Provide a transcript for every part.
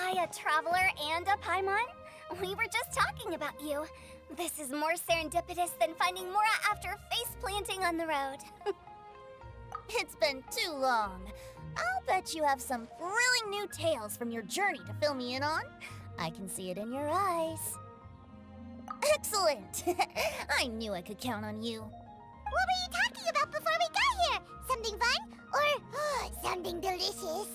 Hi, a traveler and a Paimon. We were just talking about you. This is more serendipitous than finding Mora after face planting on the road. It's been too long. I'll bet you have some thrilling new tales from your journey to fill me in on. I can see it in your eyes. Excellent! I knew I could count on you. What were you talking about before we got here? Something fun? Or something delicious?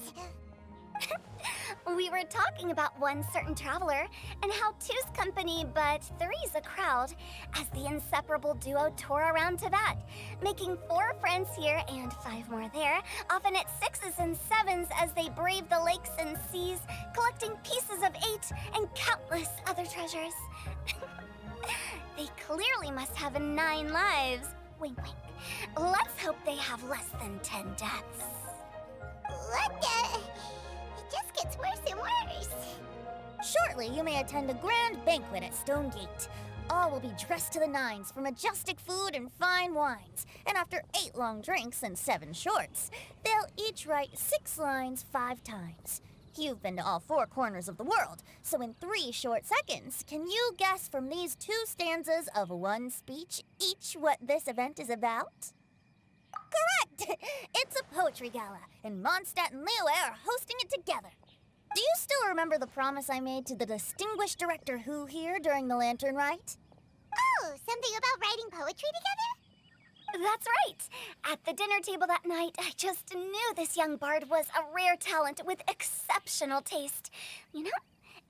We were talking about one certain traveler and how two's company but three's a crowd as the inseparable duo tour around Tibet, making 4 friends here and 5 more there, often at 6s and 7s as they brave the lakes and seas, collecting pieces of 8 and countless other treasures. They clearly must have 9 lives. Wink, wink. Let's hope they have less than 10 deaths. What the? It just gets worse and worse. Shortly, you may attend a grand banquet at Stone Gate. All will be dressed to the nines for majestic food and fine wines. And after 8 long drinks and 7 shorts, they'll each write 6 lines 5 times. You've been to all 4 corners of the world, so in 3 short seconds, can you guess from these 2 stanzas of 1 speech each what this event is about? Correct! It's a poetry gala, and Mondstadt and Liyue are hosting it together. Do you still remember the promise I made to the distinguished director Hu here during the lantern rite? Oh, something about writing poetry together? That's right! At the dinner table that night, I just knew this young bard was a rare talent with exceptional taste. You know,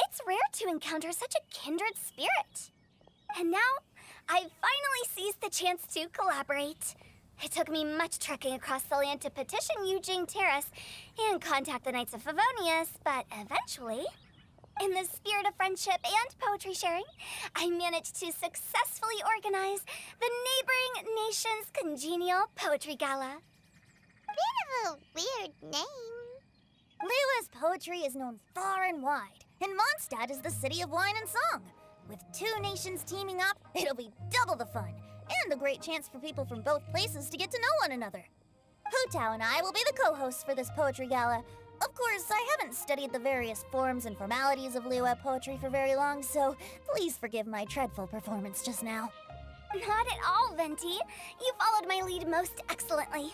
it's rare to encounter such a kindred spirit. And now, I've finally seized the chance to collaborate. It took me much trekking across the land to petition Yujing Terrace and contact the Knights of Favonius, but eventually, in the spirit of friendship and poetry sharing, I managed to successfully organize the neighboring nation's Congenial Poetry Gala. Bit of a weird name. Liyue's poetry is known far and wide, and Mondstadt is the city of wine and song. With 2 nations teaming up, it'll be double the fun, and a great chance for people from both places to get to know one another. Hu Tao and I will be the co-hosts for this poetry gala. Of course, I haven't studied the various forms and formalities of Liyue poetry for very long, so please forgive my dreadful performance just now. Not at all, Venti. You followed my lead most excellently.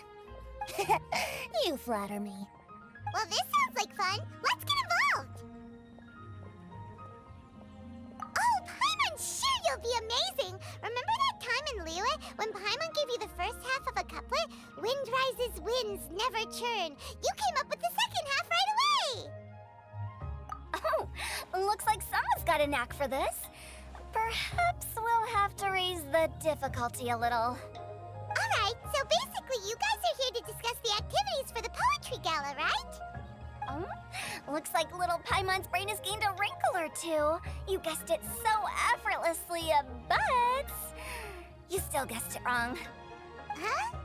You flatter me. Well, this sounds like fun. Let's get involved. Oh, Paimon, sure you'll be amazing. Remember that time in Liyue when Paimon gave you the first half of a couplet? Wind rises, winds never churn. You came up with the second half right away. Oh, looks like someone's got a knack for this. Perhaps we'll have to raise the difficulty a little. All right, so basically you guys are here to discuss the activities for the poetry gala, right? Looks like little Paimon's brain has gained a wrinkle or 2. You guessed it so effortlessly, but you still guessed it wrong. Huh?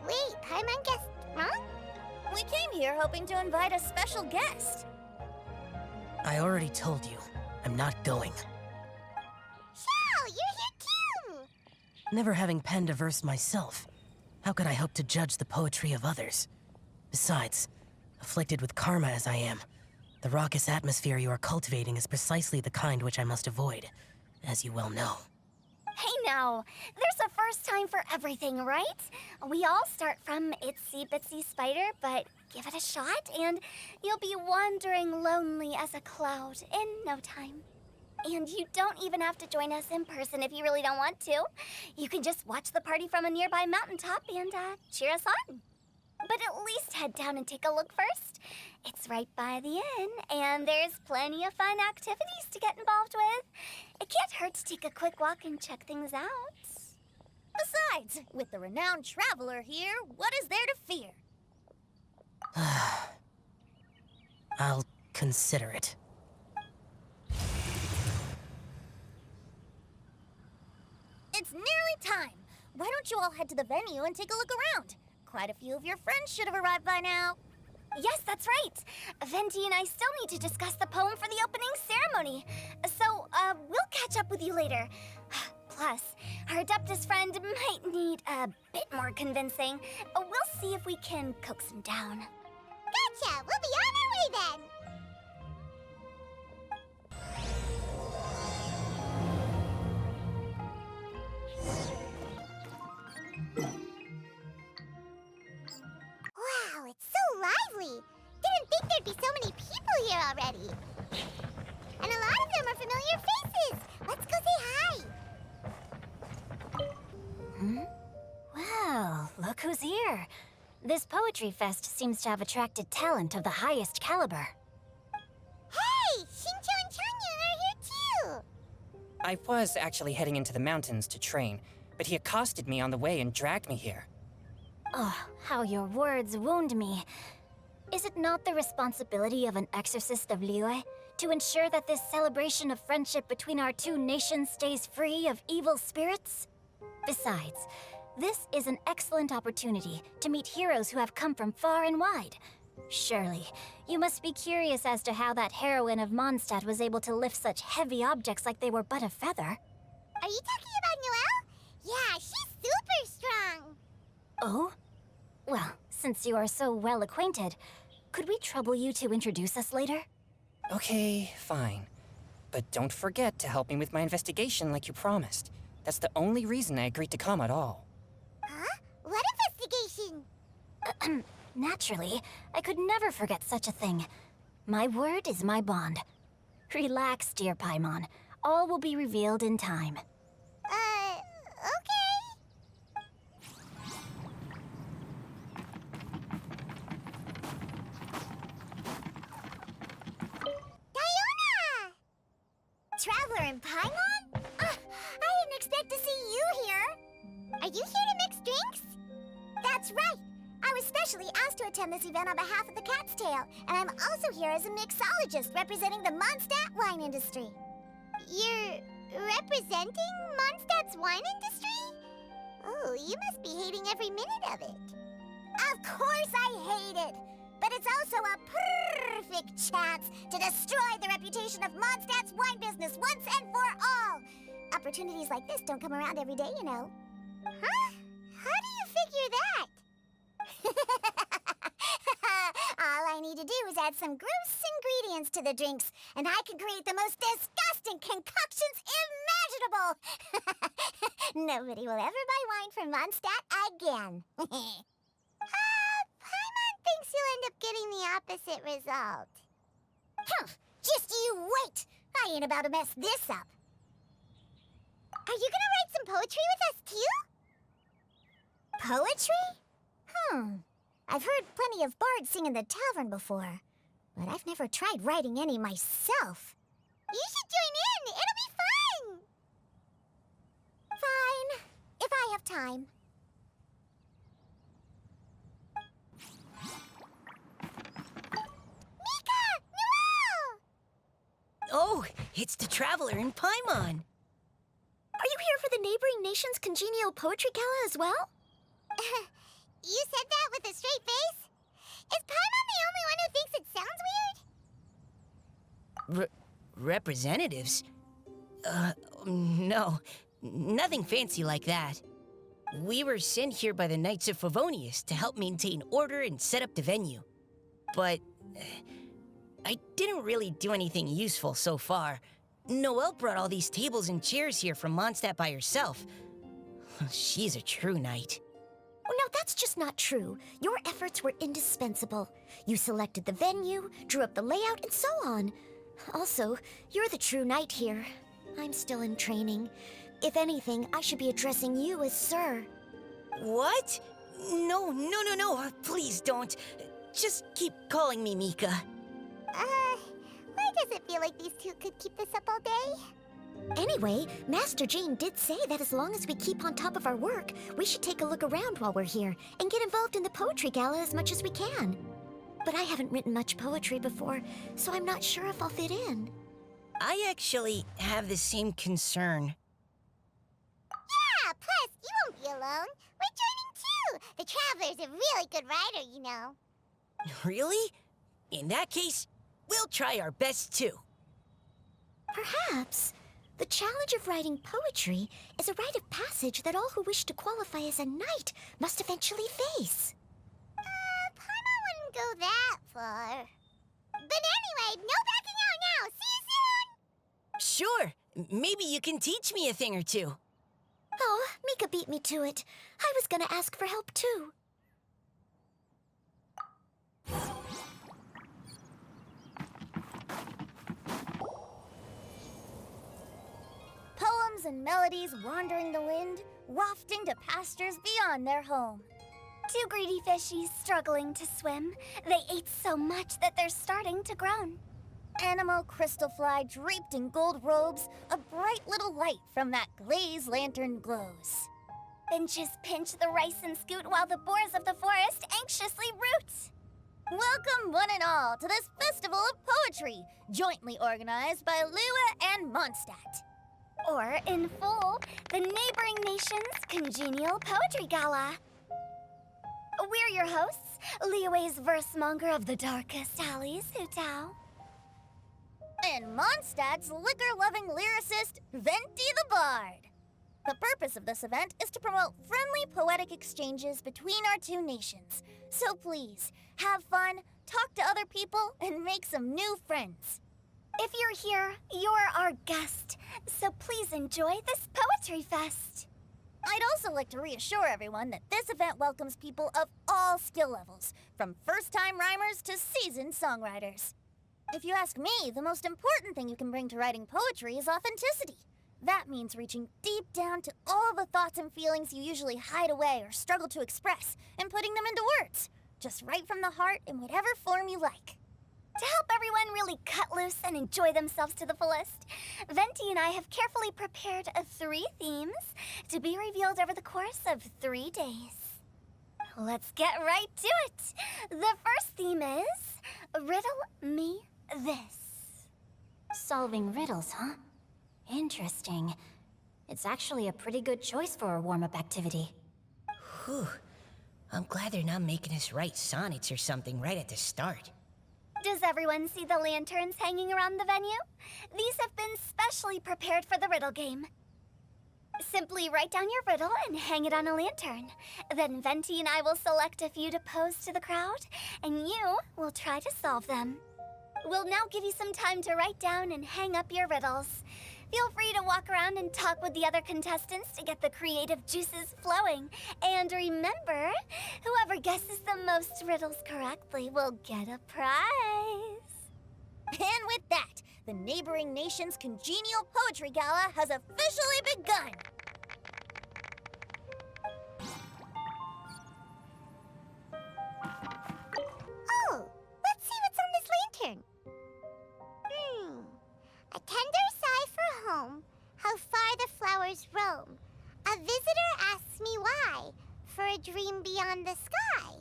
Wait, Paimon guessed wrong? We came here hoping to invite a special guest. I already told you, I'm not going. Xiao, you're here too! Never having penned a verse myself, how could I hope to judge the poetry of others? Besides, afflicted with karma as I am, the raucous atmosphere you are cultivating is precisely the kind which I must avoid, as you well know. Hey now, there's a first time for everything, right? We all start from itsy bitsy spider, but give it a shot and you'll be wandering lonely as a cloud in no time. And you don't even have to join us in person if you really don't want to. You can just watch the party from a nearby mountaintop and cheer us on. But at least head down and take a look first. It's right by the inn, and there's plenty of fun activities to get involved with. It can't hurt to take a quick walk and check things out. Besides, with the renowned traveler here, what is there to fear? I'll consider it. It's nearly time. Why don't you all head to the venue and take a look around? Quite a few of your friends should have arrived by now. Yes, that's right. Venti and I still need to discuss the poem for the opening ceremony. So, we'll catch up with you later. Plus, our Adeptus friend might need a bit more convincing. We'll see if we can coax him down. Gotcha! We'll be on our way then! look who's here. This poetry fest seems to have attracted talent of the highest caliber. Hey! Xingqiu and Chongyun are here too! I was actually heading into the mountains to train, but he accosted me on the way and dragged me here. Oh, how your words wound me. Is it not the responsibility of an exorcist of Liyue to ensure that this celebration of friendship between our two nations stays free of evil spirits? Besides, this is an excellent opportunity to meet heroes who have come from far and wide. Surely, you must be curious as to how that heroine of Mondstadt was able to lift such heavy objects like they were but a feather. Are you talking about Noelle? Yeah, she's super strong! Oh? Well, since you are so well acquainted, could we trouble you to introduce us later? Okay, fine. But don't forget to help me with my investigation like you promised. That's the only reason I agreed to come at all. Huh? What investigation? Naturally, I could never forget such a thing. My word is my bond. Relax, dear Paimon. All will be revealed in time. Okay. Diona! Traveler in Paimon? I didn't expect to see you here. Are you here to mix drinks? That's right. I was specially asked to attend this event on behalf of the Cat's Tail, and I'm also here as a mixologist representing the Mondstadt wine industry. You're representing Mondstadt's wine industry? Oh, you must be hating every minute of it. Of course I hate it! But it's also a perfect chance to destroy the reputation of Mondstadt's wine business once and for all! Opportunities like this don't come around every day, you know. Huh? How do you figure that? All I need to do is add some gross ingredients to the drinks, and I can create the most disgusting concoctions imaginable! Nobody will ever buy wine from Mondstadt again. Paimon thinks you'll end up getting the opposite result. Just you wait! I ain't about to mess this up. Are you gonna write some poetry with us, too? Poetry? I've heard plenty of bards sing in the tavern before, but I've never tried writing any myself. You should join in! It'll be fun! Fine, if I have time. Mika! Noelle! Oh, it's the Traveler in Paimon. Are you here for the neighboring nation's Congenial Poetry Gala as well? You said that with a straight face? Is Paimon the only one who thinks it sounds weird? Representatives? No. Nothing fancy like that. We were sent here by the Knights of Favonius to help maintain order and set up the venue. But I didn't really do anything useful so far. Noelle brought all these tables and chairs here from Mondstadt by herself. She's a true knight. Oh, no, that's just not true. Your efforts were indispensable. You selected the venue, drew up the layout, and so on. Also, you're the true knight here. I'm still in training. If anything, I should be addressing you as Sir. What? No. Please don't. Just keep calling me Mika. Why does it feel like these two could keep this up all day? Anyway, Master Jean did say that as long as we keep on top of our work, we should take a look around while we're here and get involved in the poetry gala as much as we can. But I haven't written much poetry before, so I'm not sure if I'll fit in. I actually have the same concern. Yeah, plus, you won't be alone. We're joining too. The Traveler's a really good writer, you know. Really? In that case, we'll try our best too. Perhaps. The challenge of writing poetry is a rite of passage that all who wish to qualify as a knight must eventually face. Paimon wouldn't go that far. But anyway, no backing out now. See you soon! Sure. Maybe you can teach me a thing or two. Oh, Mika beat me to it. I was gonna ask for help too. Poems and melodies wandering the wind, wafting to pastures beyond their home. Two greedy fishies struggling to swim. They ate so much that they're starting to groan. Animal crystal fly draped in gold robes, a bright little light from that glazed lantern glows. Finches pinch the rice and scoot while the boars of the forest anxiously root. Welcome one and all to this festival of poetry, jointly organized by Liyue and Mondstadt. Or, in full, the neighboring nation's Congenial Poetry Gala. We're your hosts, Liyue's verse-monger of the darkest alleys, Hutao. And Mondstadt's liquor-loving lyricist, Venti the Bard. The purpose of this event is to promote friendly poetic exchanges between our two nations. So please, have fun, talk to other people, and make some new friends. If you're here, you're our guest, so please enjoy this Poetry Fest. I'd also like to reassure everyone that this event welcomes people of all skill levels, from first-time rhymers to seasoned songwriters. If you ask me, the most important thing you can bring to writing poetry is authenticity. That means reaching deep down to all the thoughts and feelings you usually hide away or struggle to express, and putting them into words, just right from the heart in whatever form you like. To help everyone really cut loose and enjoy themselves to the fullest, Venti and I have carefully prepared 3 themes to be revealed over the course of 3 days. Let's get right to it. The first theme is Riddle Me This. Solving riddles, huh? Interesting. It's actually a pretty good choice for a warm-up activity. Whew. I'm glad they're not making us write sonnets or something right at the start. Does everyone see the lanterns hanging around the venue? These have been specially prepared for the riddle game. Simply write down your riddle and hang it on a lantern. Then Venti and I will select a few to pose to the crowd, and you will try to solve them. We'll now give you some time to write down and hang up your riddles. Feel free to walk around and talk with the other contestants to get the creative juices flowing. And remember, whoever guesses the most riddles correctly will get a prize. And with that, the neighboring nation's Congenial Poetry Gala has officially begun! Oh, let's see what's on this lantern. A tender sigh for home, how far the flowers roam. A visitor asks me why, for a dream beyond the sky.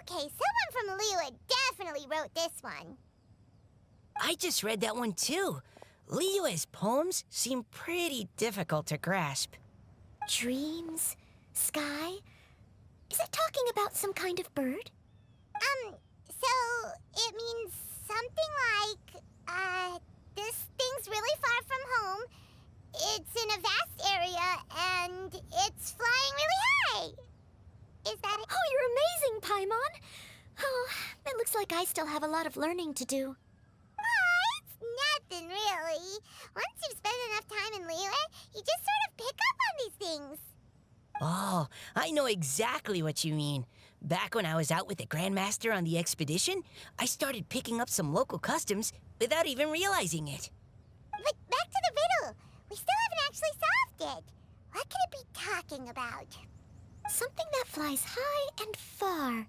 Okay, someone from Liyue definitely wrote this one. I just read that one too. Liyue's poems seem pretty difficult to grasp. Dreams? Sky? Is it talking about some kind of bird? So it means something like, this thing's really far from home. It's in a vast area, and it's flying really high. Is that it? Oh, you're amazing, Paimon! Oh, it looks like I still have a lot of learning to do. It's nothing, really. Once you've spent enough time in Liyue, you just sort of pick up on these things. Oh, I know exactly what you mean. Back when I was out with the Grandmaster on the expedition, I started picking up some local customs without even realizing it. But back to the riddle. We still haven't actually solved it. What could it be talking about? Something that flies high and far.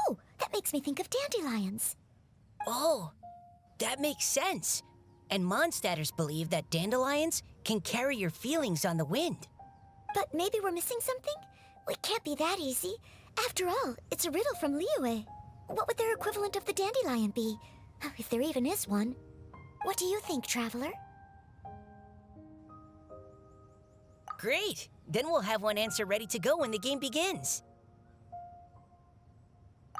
Oh, that makes me think of dandelions. Oh, that makes sense. And Mondstadters believe that dandelions can carry your feelings on the wind. But maybe we're missing something? It can't be that easy. After all, it's a riddle from Liyue. What would their equivalent of the dandelion be? If there even is one. What do you think, Traveler? Great! Then we'll have one answer ready to go when the game begins.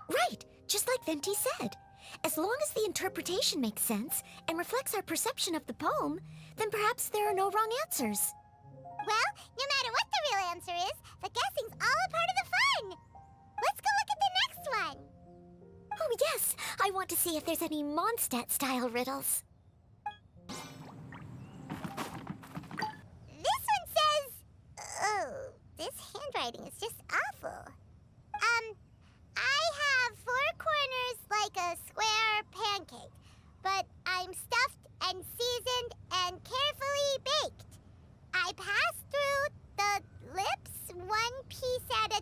Right, just like Venti said. As long as the interpretation makes sense and reflects our perception of the poem, then perhaps there are no wrong answers. Well, no matter what the real answer is, the guessing's all a part of the fun. Let's go look at the next one. Oh, yes. I want to see if there's any Mondstadt-style riddles. This one says... Oh, this handwriting is just awful. I have 4 corners like a square pancake, but I'm stuffed and seasoned and carefully baked. I pass through the lips 1 piece at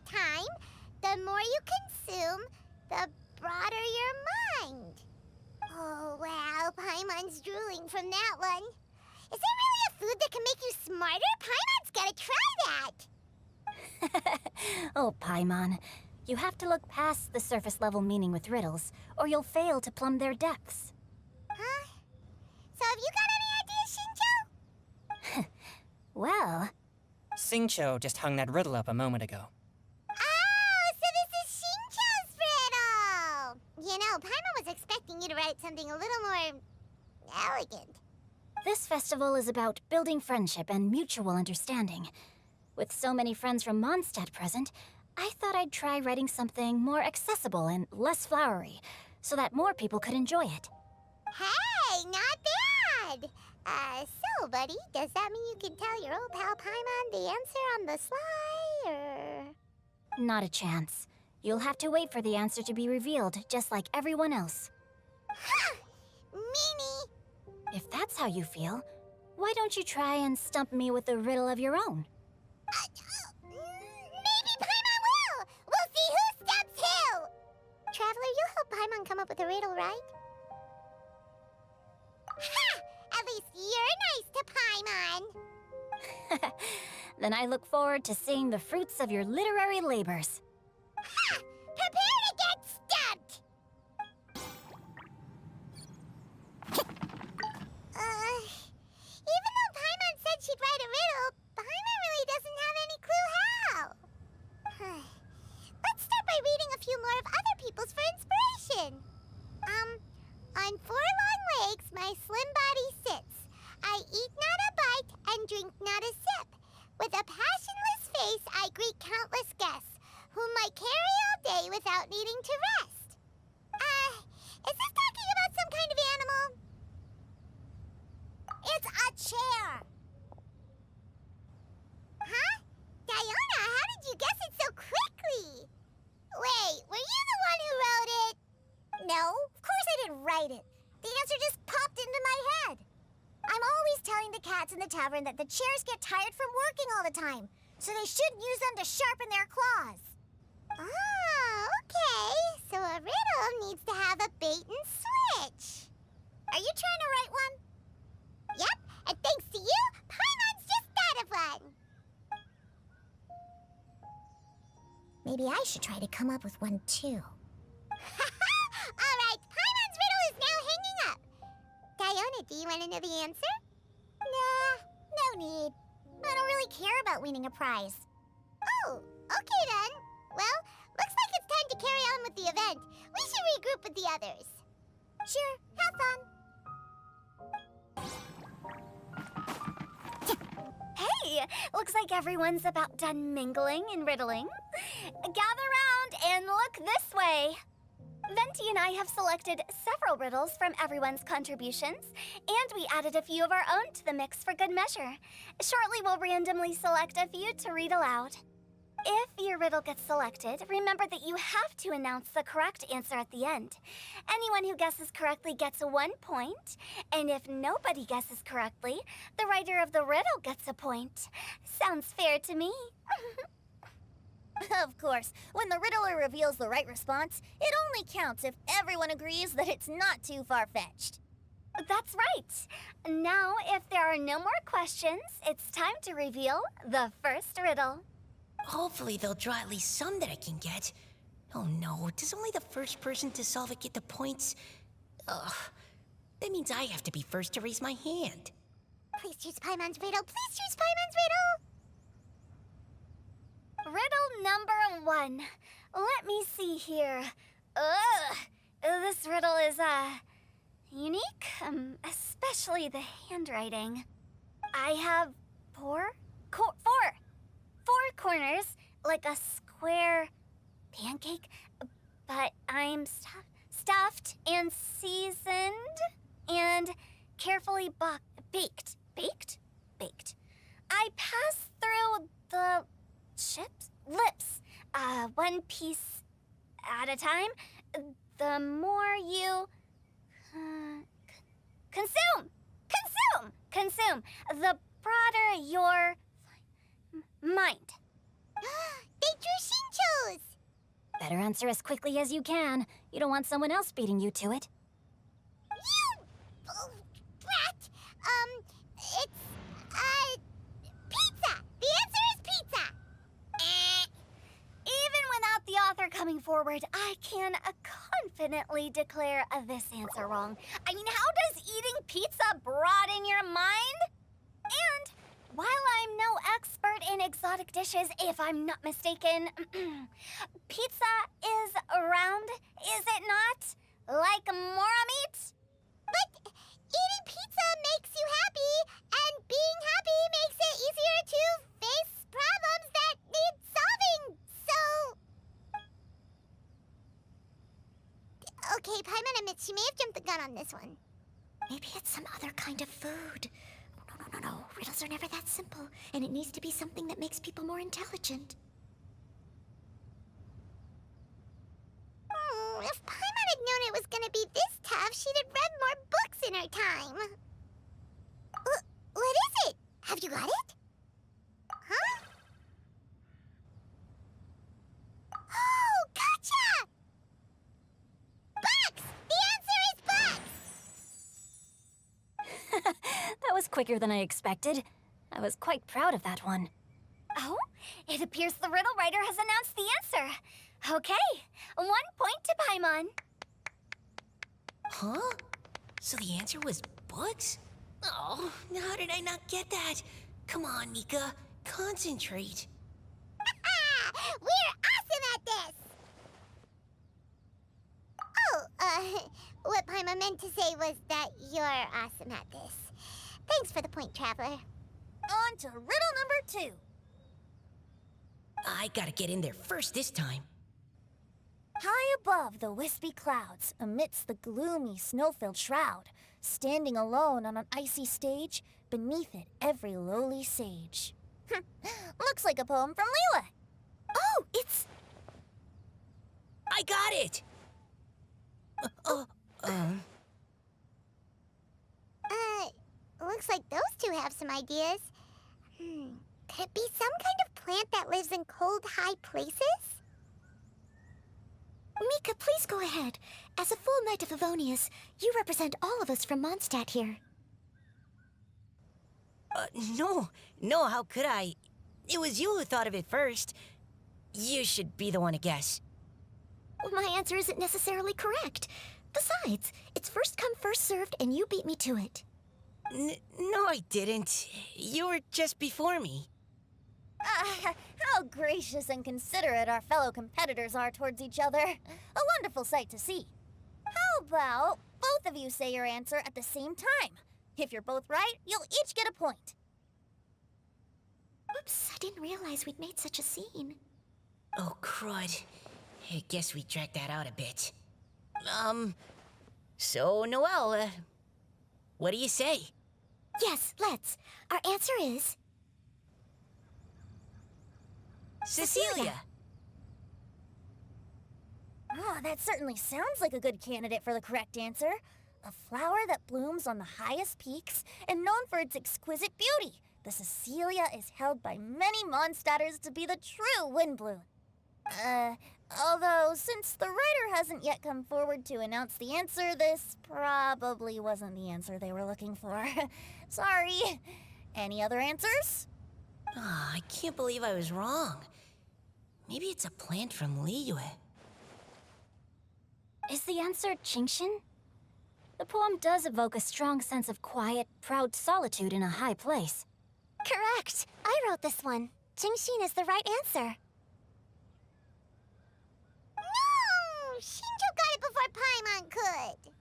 the more you consume, the broader your mind. Oh, wow, Paimon's drooling from that one. Is there really a food that can make you smarter? Paimon's gotta try that! Oh, Paimon. You have to look past the surface level meaning with riddles, or you'll fail to plumb their depths. Huh? So have you got any ideas, Xingqiu? Well, Xingqiu just hung that riddle up a moment ago. Oh, so this is Xingqiu's riddle! You know, Paimon was expecting you to write something a little more elegant. this festival is about building friendship and mutual understanding. With so many friends from Mondstadt present, I thought I'd try writing something more accessible and less flowery, so that more people could enjoy it. Hey, not bad! So, buddy, does that mean you can tell your old pal Paimon the answer on the sly, or...? Not a chance. You'll have to wait for the answer to be revealed, just like everyone else. Ha! Meanie! If that's how you feel, why don't you try and stump me with a riddle of your own? Maybe Paimon will! We'll see who stumps who! Traveler, you'll help Paimon come up with a riddle, right? Ha! At least you're nice to Paimon! Then I look forward to seeing the fruits of your literary labors. Ha! Prepare to get stumped! Even though Paimon said she'd write a riddle, Paimon really doesn't have any clue how. Let's start by reading a few more of other people's for inspiration. On four long legs my slim body sits. I eat not a bite and drink not a sip. With a passionless face I greet countless guests, whom I carry all day without needing to rest. Is this talking about some kind of animal? It's a chair! Huh? Diona, how did you guess it so quickly? Wait, were you the one who wrote it? No, of course I didn't write it. The answer just popped into my head. I'm always telling the cats in the tavern that the chairs get tired from working all the time, so they shouldn't use them to sharpen their claws. Oh, okay. So a riddle needs to have a bait and switch. Are you trying to write one? Yep, and thanks to you, Paimon's just thought of one. Maybe I should try to come up with one too. All right, Paimon's riddle is now hanging up. Diona, do you want to know the answer? Nah, no need. I don't really care about winning a prize. Oh, okay then. Well, looks like it's time to carry on with the event. We should regroup with the others. Sure, have fun. Hey, looks like everyone's about done mingling and riddling. Gather round and look this way. Venti and I have selected several riddles from everyone's contributions, and we added a few of our own to the mix for good measure. Shortly, we'll randomly select a few to read aloud. If your riddle gets selected, remember that you have to announce the correct answer at the end. Anyone who guesses correctly gets 1 point, and if nobody guesses correctly, the writer of the riddle gets a point. Sounds fair to me. Of course, when the riddler reveals the right response, it only counts if everyone agrees that it's not too far-fetched. That's right. Now, if there are no more questions, it's time to reveal the first riddle. Hopefully they'll draw at least some that I can get. Oh no, does only the first person to solve it get the points? Ugh, that means I have to be first to raise my hand. Please choose Paimon's riddle. Please choose Paimon's riddle. Riddle number 1. Let me see here. This riddle is, unique, especially the handwriting. I have four corners, like a square pancake, but I'm stuffed and seasoned and carefully baked. Baked. I pass through the lips, one piece at a time. The more you consume, the broader your mind. They drew Xingqiu's. Better answer as quickly as you can. You don't want someone else beating you to it. You... Oh, brat! It's, pizza! The answer is pizza! Even without the author coming forward, I can confidently declare this answer wrong. I mean, how does eating pizza broaden your mind? And while I'm no expert in exotic dishes, if I'm not mistaken, pizza is round, is it not? Like mora meat? But eating pizza makes you happy, and being happy makes it easier to face problems that need solving, so... Okay, Paimon admits she may have jumped the gun on this one. Maybe it's some other kind of food. No. Riddles are never that simple, and it needs to be something that makes people more intelligent. If Paimon had known it was gonna be this tough, she'd have read more books in her time. What is it? Have you got it? Huh? Oh, gotcha! Bucks! The answer is bucks! That was quicker than I expected. I was quite proud of that one. Oh, it appears the riddle writer has announced the answer. Okay, 1 point to Paimon. Huh? So the answer was bugs? Oh, how did I not get that? Come on, Mika. Concentrate. We're awesome at this! Oh, what Paimon meant to say was that you're awesome at this. Thanks for the point, Traveler. On to riddle number 2. I gotta get in there first this time. High above the wispy clouds, amidst the gloomy snow-filled shroud, standing alone on an icy stage, beneath it every lowly sage. Looks like a poem from Liyue. Oh, it's... I got it! Looks like those two have some ideas. Could it be some kind of plant that lives in cold, high places? Mika, please go ahead. As a full Knight of Favonius, you represent all of us from Mondstadt here. No, how could I? It was you who thought of it first. You should be the one to guess. Well, my answer isn't necessarily correct. Besides, it's first come, first served, and you beat me to it. No, I didn't. You were just before me. How gracious and considerate our fellow competitors are towards each other. A wonderful sight to see. How about both of you say your answer at the same time? If you're both right, you'll each get a point. Oops, I didn't realize we'd made such a scene. Oh, crud. I guess we dragged that out a bit. So, Noelle, what do you say? Yes, let's. Our answer is... Cecilia! Oh, that certainly sounds like a good candidate for the correct answer. A flower that blooms on the highest peaks and known for its exquisite beauty. The Cecilia is held by many Mondstadters to be the true windbloom. Although, since the writer hasn't yet come forward to announce the answer, this probably wasn't the answer they were looking for. Sorry. Any other answers? Oh, I can't believe I was wrong. Maybe it's a plant from Liyue. Is the answer Xingqiu? The poem does evoke a strong sense of quiet, proud solitude in a high place. Correct. I wrote this one. Xingqiu is the right answer. No! Xingqiu got it before Paimon could.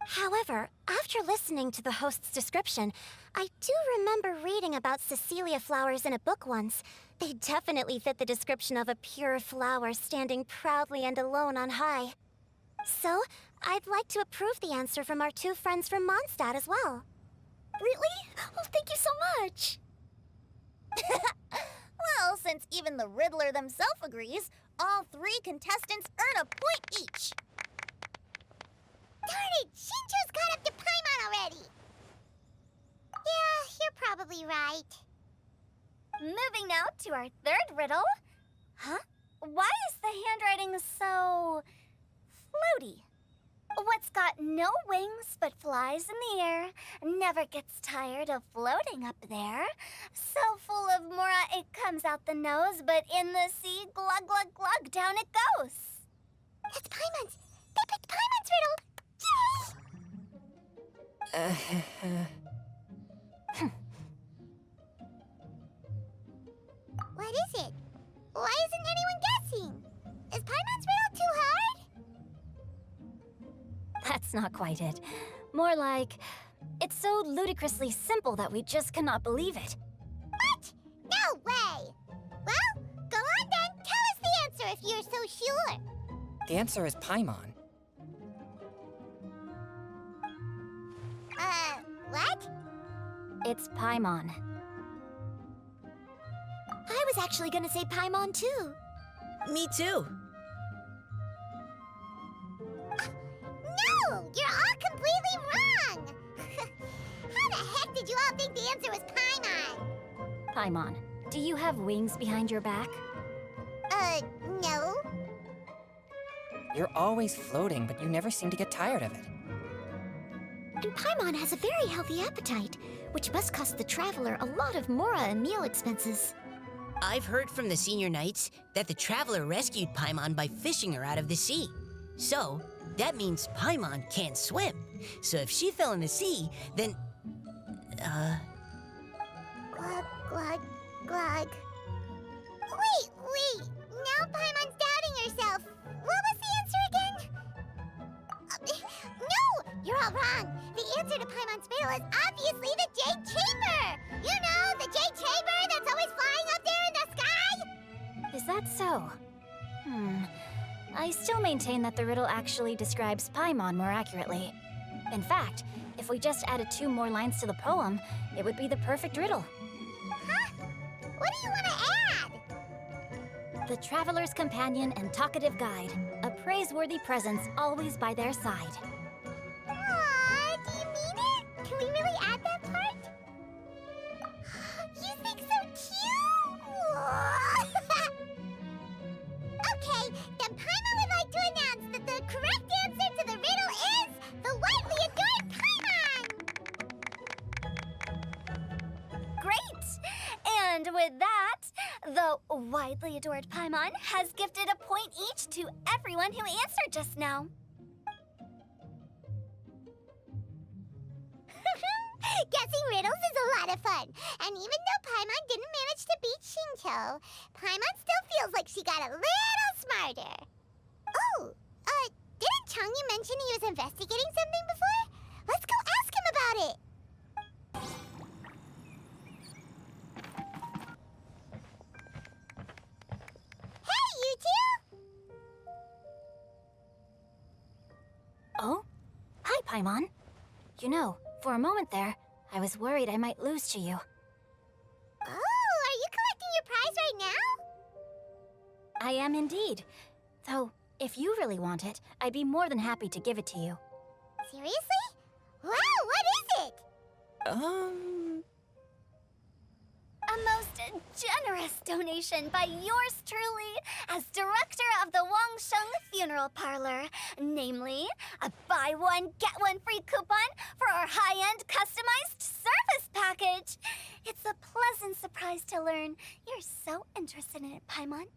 However, after listening to the host's description, I do remember reading about Cecilia flowers in a book once. They definitely fit the description of a pure flower standing proudly and alone on high. So, I'd like to approve the answer from our 2 friends from Mondstadt as well. Really? Well, thank you so much. Well, since even the Riddler themselves agrees, all 3 contestants earn a point each. Darn it! Xingqiu's caught up to Paimon already! Yeah, you're probably right. Moving now to our 3rd riddle. Huh? why is the handwriting so floaty? What's got no wings but flies in the air, never gets tired of floating up there. So full of mora it comes out the nose, but in the sea, glug glug glug, down it goes. It's Paimon's! They picked Paimon's riddle! Yay! What is it? Why isn't anyone guessing? Is Paimon's riddle too hard? That's not quite it. More like, it's so ludicrously simple that we just cannot believe it. What? No way! Well, go on then. Tell us the answer if you're so sure. The answer is Paimon. What? It's Paimon. I was actually gonna say Paimon too. Me too. No! You're all completely wrong! How the heck did you all think the answer was Paimon? Paimon, do you have wings behind your back? No. You're always floating, but you never seem to get tired of it. And Paimon has a very healthy appetite, which must cost the traveler a lot of mora and meal expenses. I've heard from the senior knights that the traveler rescued Paimon by fishing her out of the sea. So, that means Paimon can't swim. So if she fell in the sea, then... Glug, glug, glug. Wait! Now Paimon's doubting herself. What was the answer again? No! You're all wrong. The answer to Paimon's riddle is obviously the Jade Chamber! You know, the Jade Chamber that's always flying up there in the sky? Is that so? I still maintain that the riddle actually describes Paimon more accurately. In fact, if we just added 2 more lines to the poem, it would be the perfect riddle. Huh? What do you want to add? The traveler's companion and talkative guide, a praiseworthy presence always by their side. Aw, do you mean it? Can we really add that part? You think so cute? Okay, then Paimon would like to announce that the correct answer to the riddle is the widely adored Paimon! Great! And with that, the widely adored Paimon has gifted a point each to everyone who answered just now. Guessing riddles is a lot of fun. And even though Paimon didn't manage to beat Xingqiu, Paimon still feels like she got a little smarter. Oh, didn't Chongyun mention he was investigating something before? Let's go ask him about it. Hey, you two! Oh? Hi, Paimon. You know, for a moment there, I was worried I might lose to you. Oh, are you collecting your prize right now? I am indeed. Though, if you really want it, I'd be more than happy to give it to you. Seriously? Wow, what is it? A most generous donation by yours truly as director of the Wangshu Funeral Parlor. Namely, a buy one, get one free coupon for our high-end customized service package. It's a pleasant surprise to learn you're so interested in it, Paimon.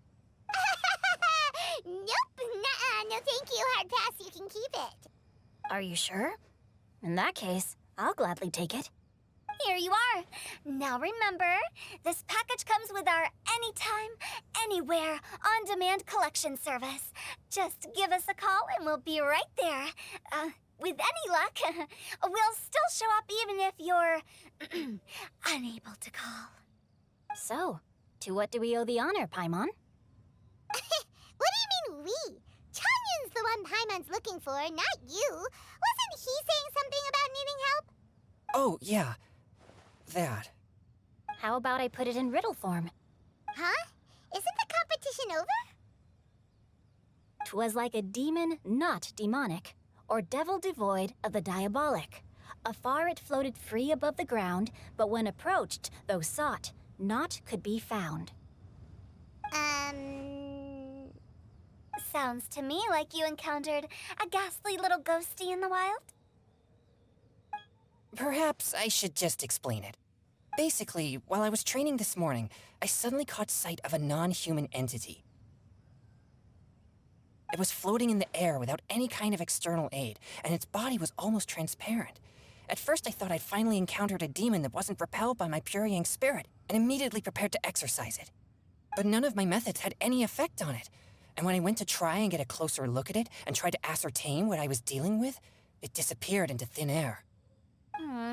Nope, nuh-uh, no thank you, hard pass, you can keep it. Are you sure? In that case, I'll gladly take it. Here you are. Now remember, this package comes with our anytime, anywhere, on-demand collection service. Just give us a call and we'll be right there. With any luck, we'll still show up even if you're unable to call. So, to what do we owe the honor, Paimon? What do you mean we? Chongyun's the one Paimon's looking for, not you. Wasn't he saying something about needing help? Oh, yeah. That. How about I put it in riddle form? Huh? Isn't the competition over? 'Twas like a demon not demonic, or devil devoid of the diabolic. Afar it floated free above the ground, but when approached, though sought, naught could be found. Sounds to me like you encountered a ghastly little ghosty in the wild. Perhaps I should just explain it. Basically, while I was training this morning, I suddenly caught sight of a non-human entity. It was floating in the air without any kind of external aid, and its body was almost transparent. At first I thought I'd finally encountered a demon that wasn't repelled by my pure yang spirit, and immediately prepared to exorcise it. But none of my methods had any effect on it, and when I went to try and get a closer look at it and tried to ascertain what I was dealing with, it disappeared into thin air.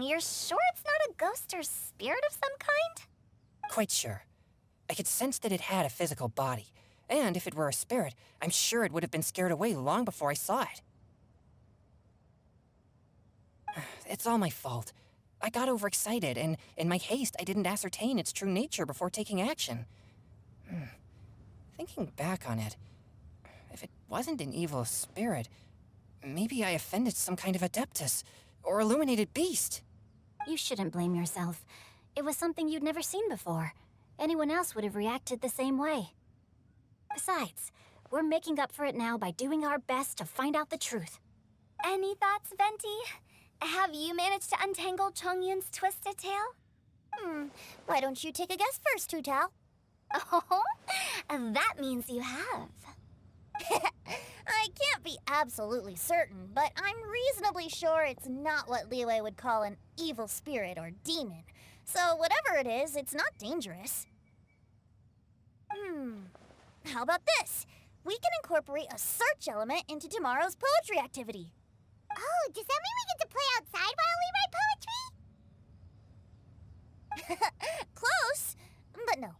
You're sure it's not a ghost or spirit of some kind? Quite sure. I could sense that it had a physical body, and if it were a spirit, I'm sure it would have been scared away long before I saw it. It's all my fault. I got overexcited, and in my haste, I didn't ascertain its true nature before taking action. Thinking back on it, if it wasn't an evil spirit, maybe I offended some kind of adeptus, or illuminated beast. You shouldn't blame yourself. It was something you'd never seen before. Anyone else would have reacted the same way. Besides, we're making up for it now by doing our best to find out the truth. Any thoughts, Venti? Have you managed to untangle Chongyun's twisted tail? Why don't you take a guess first, Hu Tao? Oh, that means you have. I can't be absolutely certain, but I'm reasonably sure it's not what Liyue would call an evil spirit or demon. So whatever it is, it's not dangerous. How about this? We can incorporate a search element into tomorrow's poetry activity. Oh, does that mean we get to play outside while we write poetry? Close, but no.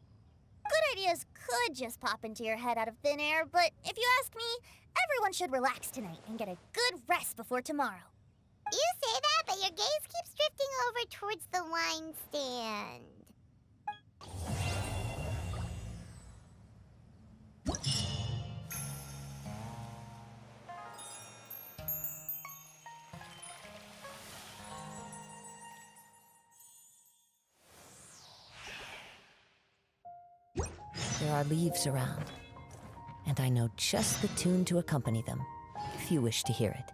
Good ideas could just pop into your head out of thin air, but if you ask me, everyone should relax tonight and get a good rest before tomorrow. You say that, but your gaze keeps drifting over towards the wine stand. There are leaves around, and I know just the tune to accompany them, if you wish to hear it.